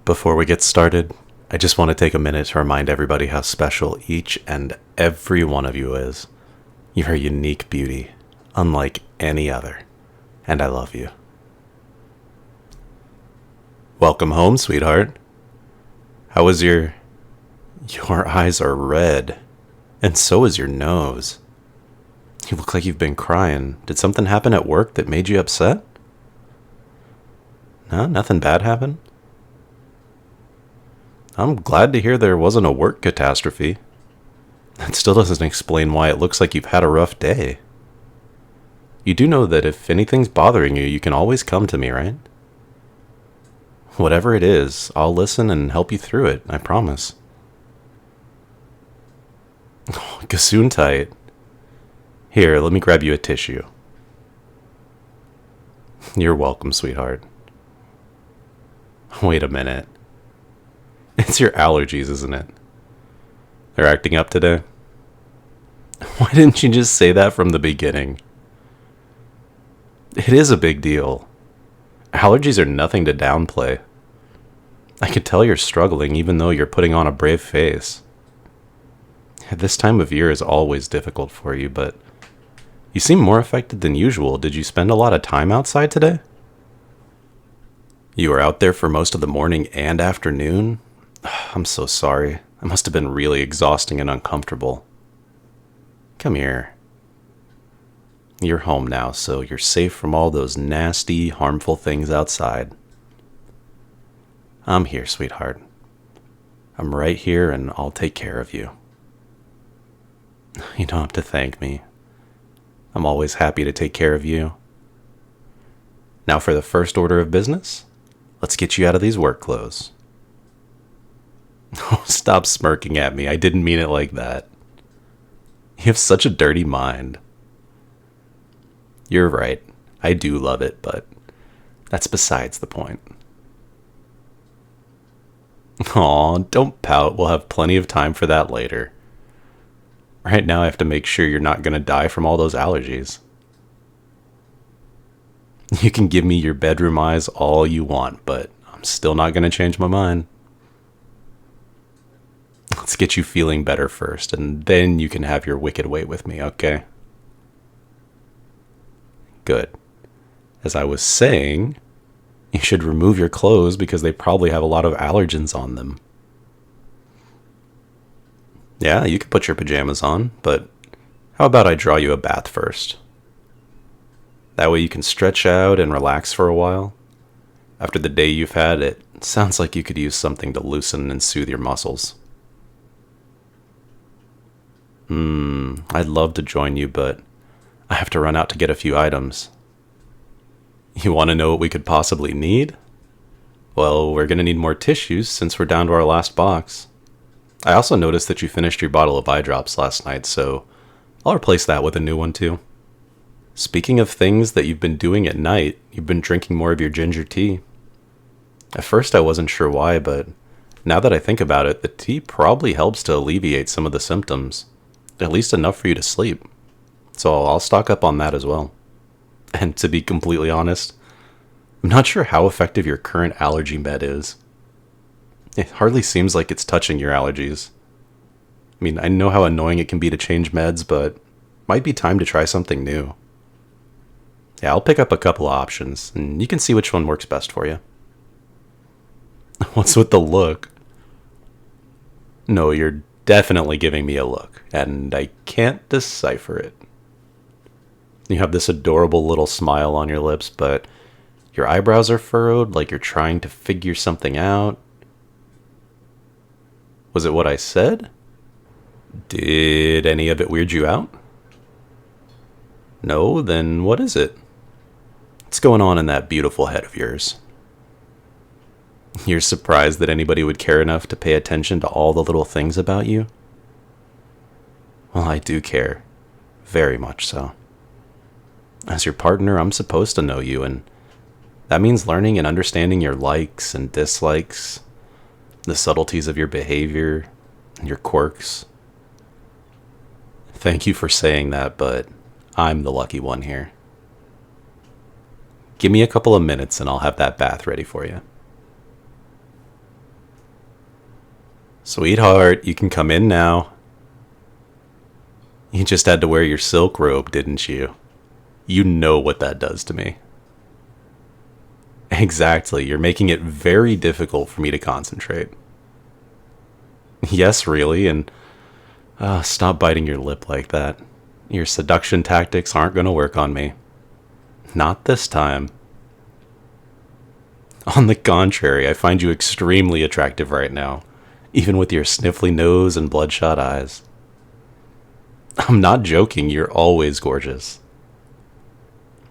Before we get started, I just want to take a minute to remind everybody how special each and every one of you is. You're a unique beauty, unlike any other, and I love you. Welcome home, sweetheart. How was your eyes are red, and so is your nose. You look like you've been crying. Did something happen at work that made you upset? No, nothing bad happened? I'm glad to hear there wasn't a work catastrophe. That still doesn't explain why it looks like you've had a rough day. You do know that if anything's bothering you, you can always come to me, right? Whatever it is, I'll listen and help you through it, I promise. Oh, Gesundheit. Here, let me grab you a tissue. You're welcome, sweetheart. Wait a minute. It's your allergies, isn't it? They're acting up today? Why didn't you just say that from the beginning? It is a big deal. Allergies are nothing to downplay. I can tell you're struggling even though you're putting on a brave face. This time of year is always difficult for you, but you seem more affected than usual. Did you spend a lot of time outside today? You were out there for most of the morning and afternoon? I'm so sorry. It must have been really exhausting and uncomfortable. Come here. You're home now, so you're safe from all those nasty, harmful things outside. I'm here, sweetheart. I'm right here, and I'll take care of you. You don't have to thank me. I'm always happy to take care of you. Now for the first order of business, let's get you out of these work clothes. Oh, stop smirking at me. I didn't mean it like that. You have such a dirty mind. You're right. I do love it, but that's besides the point. Aw, don't pout. We'll have plenty of time for that later. Right now I have to make sure you're not going to die from all those allergies. You can give me your bedroom eyes all you want, but I'm still not going to change my mind. Let's get you feeling better first, and then you can have your wicked way with me, okay? Good. As I was saying, you should remove your clothes because they probably have a lot of allergens on them. Yeah, you could put your pajamas on, but how about I draw you a bath first? That way you can stretch out and relax for a while. After the day you've had, it sounds like you could use something to loosen and soothe your muscles. I'd love to join you, but I have to run out to get a few items. You want to know what we could possibly need? Well, we're going to need more tissues since we're down to our last box. I also noticed that you finished your bottle of eye drops last night, so I'll replace that with a new one too. Speaking of things that you've been doing at night, you've been drinking more of your ginger tea. At first I wasn't sure why, but now that I think about it, the tea probably helps to alleviate some of the symptoms. At least enough for you to sleep. So I'll stock up on that as well. And to be completely honest, I'm not sure how effective your current allergy med is. It hardly seems like it's touching your allergies. I mean, I know how annoying it can be to change meds, but might be time to try something new. Yeah, I'll pick up a couple of options, and you can see which one works best for you. What's with the look? No, you're definitely giving me a look, and I can't decipher it. You have this adorable little smile on your lips, but your eyebrows are furrowed like you're trying to figure something out. Was it what I said? Did any of it weird you out? No? Then what is it? What's going on in that beautiful head of yours? You're surprised that anybody would care enough to pay attention to all the little things about you? Well, I do care. Very much so. As your partner, I'm supposed to know you, and that means learning and understanding your likes and dislikes, the subtleties of your behavior, and your quirks. Thank you for saying that, but I'm the lucky one here. Give me a couple of minutes and I'll have that bath ready for you. Sweetheart, you can come in now. You just had to wear your silk robe, didn't you? You know what that does to me. Exactly, you're making it very difficult for me to concentrate. Yes, really, and stop biting your lip like that. Your seduction tactics aren't going to work on me. Not this time. On the contrary, I find you extremely attractive right now, even with your sniffly nose and bloodshot eyes. I'm not joking, you're always gorgeous.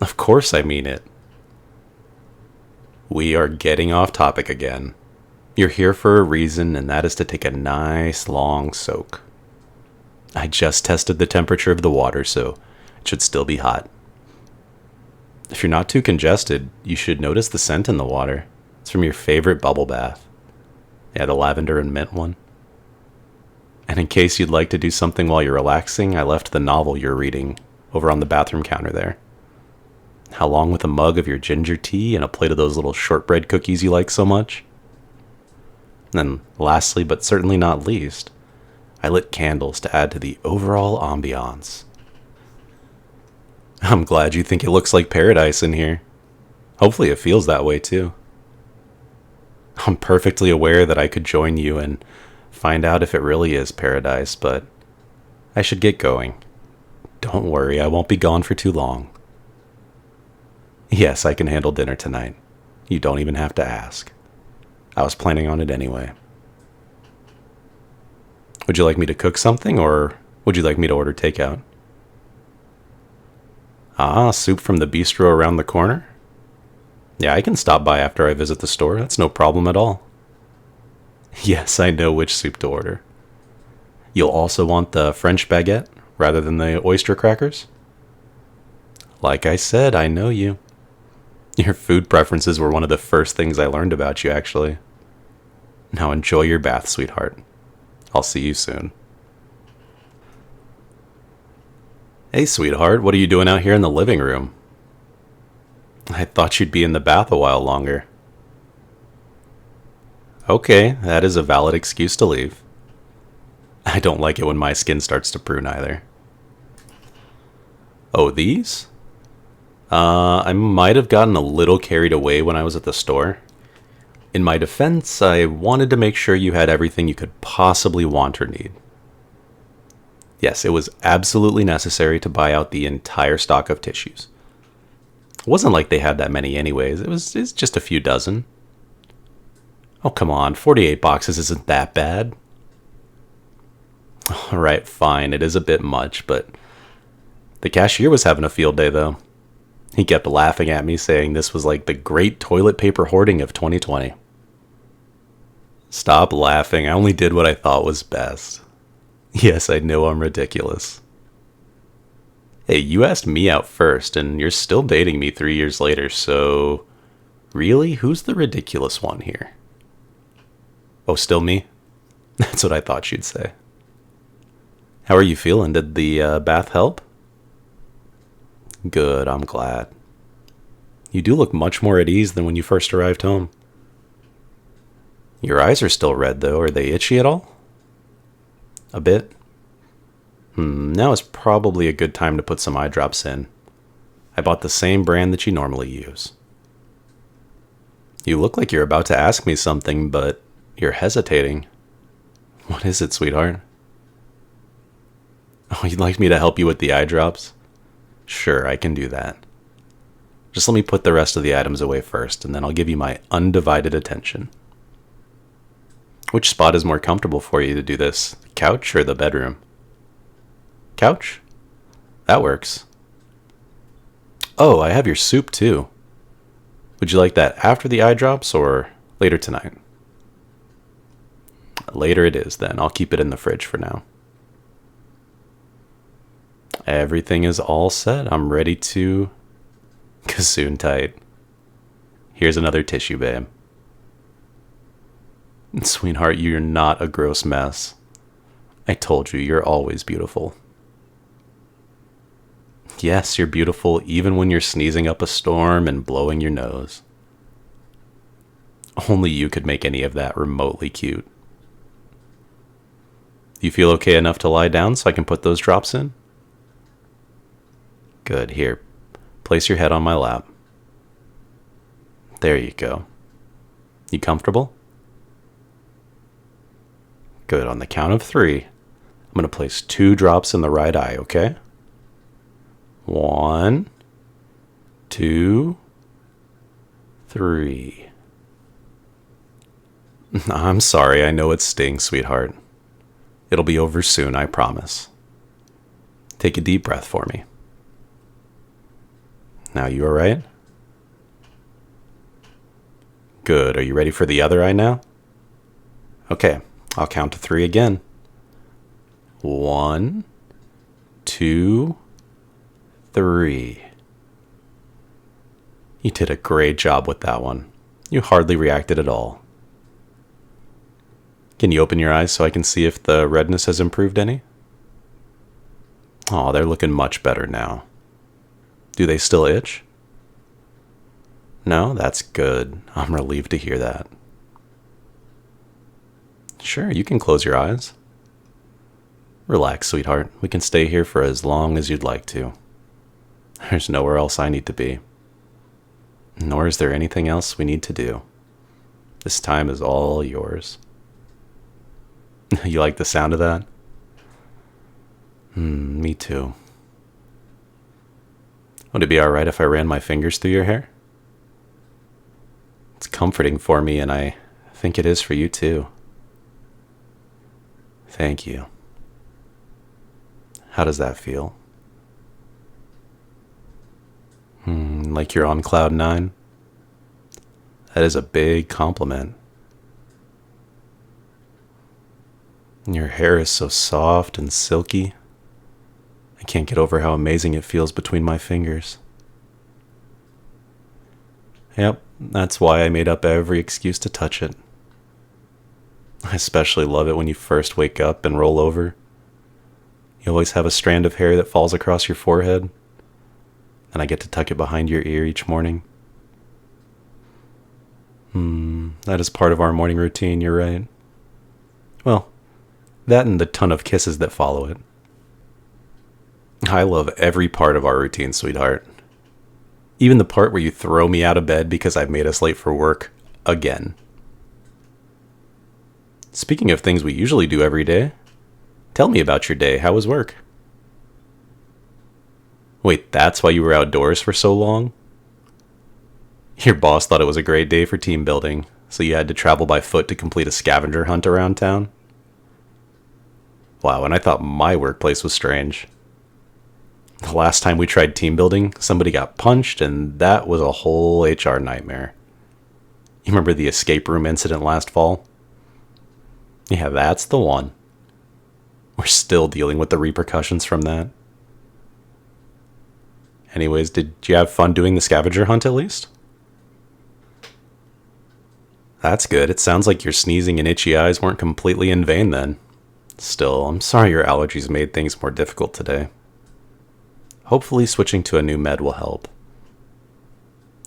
Of course I mean it. We are getting off topic again. You're here for a reason, and that is to take a nice long soak. I just tested the temperature of the water, so it should still be hot. If you're not too congested, you should notice the scent in the water. It's from your favorite bubble bath. Yeah, the lavender and mint one. And in case you'd like to do something while you're relaxing, I left the novel you're reading over on the bathroom counter there. Along with a mug of your ginger tea and a plate of those little shortbread cookies you like so much. And lastly, but certainly not least, I lit candles to add to the overall ambiance. I'm glad you think it looks like paradise in here. Hopefully it feels that way too. I'm perfectly aware that I could join you and find out if it really is paradise, but I should get going. Don't worry, I won't be gone for too long. Yes, I can handle dinner tonight. You don't even have to ask. I was planning on it anyway. Would you like me to cook something, or would you like me to order takeout? Ah, soup from the bistro around the corner? Yeah, I can stop by after I visit the store. That's no problem at all. Yes, I know which soup to order. You'll also want the French baguette rather than the oyster crackers? Like I said, I know you. Your food preferences were one of the first things I learned about you, actually. Now enjoy your bath, sweetheart. I'll see you soon. Hey, sweetheart, what are you doing out here in the living room? I thought you'd be in the bath a while longer. Okay, that is a valid excuse to leave. I don't like it when my skin starts to prune either. Oh, these? I might have gotten a little carried away when I was at the store. In my defense, I wanted to make sure you had everything you could possibly want or need. Yes, it was absolutely necessary to buy out the entire stock of tissues. It wasn't like they had that many anyways, it's just a few dozen. Oh, come on, 48 boxes isn't that bad. Alright, fine, it is a bit much, but the cashier was having a field day though. He kept laughing at me, saying this was like the great toilet paper hoarding of 2020. Stop laughing, I only did what I thought was best. Yes, I know I'm ridiculous. Hey, you asked me out first, and you're still dating me 3 years later, so... Really? Who's the ridiculous one here? Oh, still me? That's what I thought she'd say. How are you feeling? Did the bath help? Good, I'm glad. You do look much more at ease than when you first arrived home. Your eyes are still red, though. Are they itchy at all? A bit? Now is probably a good time to put some eye drops in. I bought the same brand that you normally use. You look like you're about to ask me something, but you're hesitating. What is it, sweetheart? Oh, you'd like me to help you with the eye drops? Sure, I can do that. Just let me put the rest of the items away first, and then I'll give you my undivided attention. Which spot is more comfortable for you to do this? The couch or the bedroom? Couch? That works. Oh, I have your soup too. Would you like that after the eye drops or later tonight? Later it is then. I'll keep it in the fridge for now. Everything is all set. I'm ready to... Kassoon tight. Here's another tissue, babe. Sweetheart, you're not a gross mess. I told you, you're always beautiful. Yes, you're beautiful even when you're sneezing up a storm and blowing your nose. Only you could make any of that remotely cute. You feel okay enough to lie down so I can put those drops in? Good. Here, place your head on my lap. There you go. You comfortable? Good. On the count of 3, I'm going to place 2 drops in the right eye, okay? 1, 2, 3. I'm sorry, I know it stings, sweetheart. It'll be over soon, I promise. Take a deep breath for me. Now, you alright? Good. Are you ready for the other eye now? Okay, I'll count to 3 again. 1, 2, 3. You did a great job with that one. You hardly reacted at all. Can you open your eyes so I can see if the redness has improved any? Oh, they're looking much better now. Do they still itch? No, that's good. I'm relieved to hear that. Sure, you can close your eyes. Relax, sweetheart. We can stay here for as long as you'd like to. There's nowhere else I need to be. Nor is there anything else we need to do. This time is all yours. You like the sound of that? Me too. Would it be alright if I ran my fingers through your hair? It's comforting for me, and I think it is for you too. Thank you. How does that feel? Like you're on cloud 9? That is a big compliment. Your hair is so soft and silky. I can't get over how amazing it feels between my fingers. Yep, that's why I made up every excuse to touch it. I especially love it when you first wake up and roll over. You always have a strand of hair that falls across your forehead, and I get to tuck it behind your ear each morning. That is part of our morning routine, you're right. Well, that and the ton of kisses that follow it. I love every part of our routine, sweetheart. Even the part where you throw me out of bed because I've made us late for work again. Speaking of things we usually do every day, tell me about your day. How was work? Wait, that's why you were outdoors for so long? Your boss thought it was a great day for team building, so you had to travel by foot to complete a scavenger hunt around town? Wow, and I thought my workplace was strange. The last time we tried team building, somebody got punched, and that was a whole HR nightmare. You remember the escape room incident last fall? Yeah, that's the one. We're still dealing with the repercussions from that. Anyways, did you have fun doing the scavenger hunt at least? That's good. It sounds like your sneezing and itchy eyes weren't completely in vain then. Still, I'm sorry your allergies made things more difficult today. Hopefully switching to a new med will help.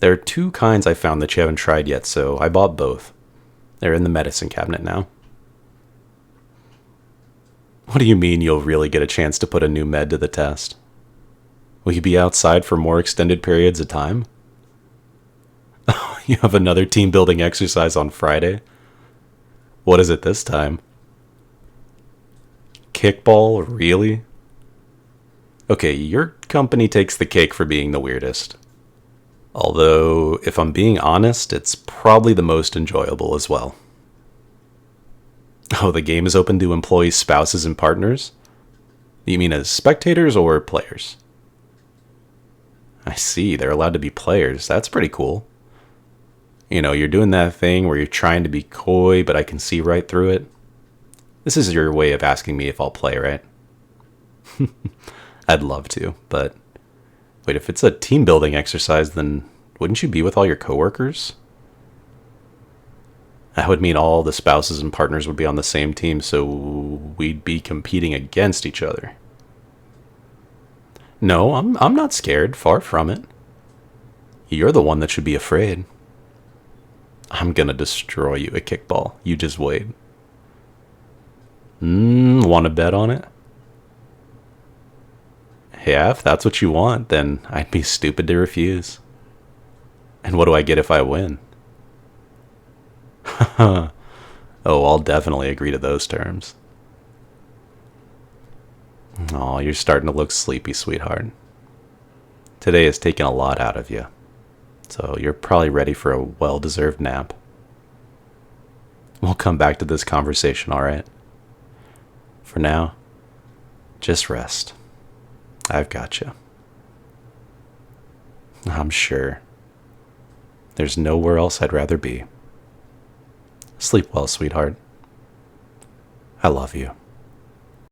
There are 2 kinds I found that you haven't tried yet, so I bought both. They're in the medicine cabinet now. What do you mean you'll really get a chance to put a new med to the test? Will you be outside for more extended periods of time? You have another team building exercise on Friday? What is it this time? Kickball? Really? Okay, your company takes the cake for being the weirdest. Although, if I'm being honest, it's probably the most enjoyable as well. Oh, the game is open to employees' spouses and partners? You mean as spectators or players? I see, they're allowed to be players. That's pretty cool. You know, you're doing that thing where you're trying to be coy, but I can see right through it. This is your way of asking me if I'll play, right? I'd love to, but wait, if it's a team building exercise, then wouldn't you be with all your coworkers? That would mean all the spouses and partners would be on the same team, so we'd be competing against each other. No, I'm not scared, far from it. You're the one that should be afraid. I'm gonna destroy you at kickball. You just wait. Want to bet on it? Yeah, if that's what you want, then I'd be stupid to refuse. And what do I get if I win? Oh, I'll definitely agree to those terms. Oh, you're starting to look sleepy, sweetheart. Today has taken a lot out of you, so you're probably ready for a well-deserved nap. We'll come back to this conversation, alright? For now, just rest. I've got you. I'm sure. There's nowhere else I'd rather be. Sleep well, sweetheart. I love you.